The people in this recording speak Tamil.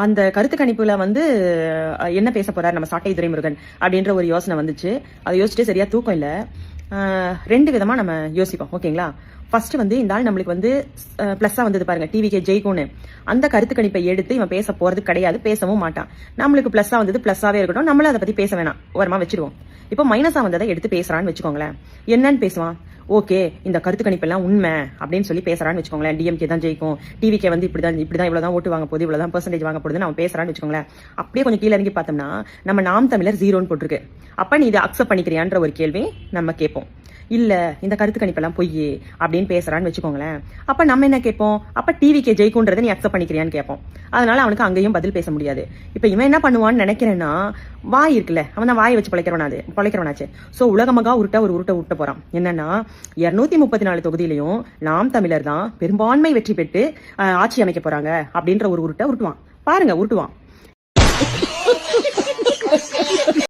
அந்த கருத்து கணிப்புல வந்து என்ன பேச போறாரு நம்ம சாட்டை துரைமுருகன் அப்படின்ற ஒரு யோசனை வந்துச்சு. அதை யோசிச்சுட்டு சரியா தூக்கம் இல்லை. ரெண்டு விதமா நம்ம யோசிப்போம். ஓகேங்களா? ஃபர்ஸ்ட் வந்து இந்த ஆள் நம்மளுக்கு வந்து பிளஸ்ஸா வந்தது பாருங்க, டிவிகே ஜெயிக்கும்னு. அந்த கருத்து கணிப்பை எடுத்து இவன் பேச போறது கிடையாது, பேசவும் மாட்டான். நம்மளுக்கு பிளஸ்ஸா வந்தது பிளஸ்ஸாவே இருக்கட்டும், நம்மளும் அதை பத்தி பேச வேணாம், ஓரமா வச்சிருவோம். இப்போ மைனஸா வந்ததை எடுத்து பேசுறான்னு வச்சுக்கோங்களேன். என்னன்னு பேசுவான்? ஓகே, இந்த கருத்து கணிப்பெல்லாம் உண்மை அப்படின்னு சொல்லி பேசுறான்னு வச்சுக்கோங்களேன். டிஎம்கே தான் ஜெயிக்கும், டிவிகே வந்து இப்படிதான் இவ்வளவுதான் ஓட்டு வாங்க போகுது, இவ்வளவுதான் பெர்சன்டேஜ் வாங்க போகுதுன்னு அவன் பேசுறான்னு வச்சுக்கோங்களேன். அப்படியே கொஞ்சம் கீழே இறங்கி பார்த்தோம்னா நம்ம நாம் தமிழர் 0ன்னு போட்டிருக்கு. அப்ப நீ இதை அக்செப்ட் பண்ணிக்கிறியான்ற ஒரு கேள்வி நம்ம கேட்போம். இல்ல இந்த கருத்து கணிப்பெல்லாம் பொய் அப்படின்னு பேசுறான்னு வச்சுக்கோங்களேன். அப்ப நம்ம என்ன கேட்போம்? அப்ப டிவிக்கே ஜெயிக்கும்ன்றதை நீ அக்செப்ட் பண்ணிக்கிறியான்னு கேட்போம். அதனால அவனுக்கு அங்கேயும் பதில் பேச முடியாது. இப்ப இவன் என்ன பண்ணுவான்னு நினைக்கிறேன்னா, வாய் இருக்குல்ல, அவன் தான் வாயை வச்சு பழைக்கிறவனாச்சு. சோ உலகமாக ஒரு உருட்ட போறான். என்னன்னா 234 தொகுதியிலையும் நாம் தமிழர் தான் பெரும்பான்மை வெற்றி பெற்று ஆட்சி அமைக்க போறாங்க அப்படின்ற ஒரு உருட்டுவான். பாருங்க, உருட்டுவான்.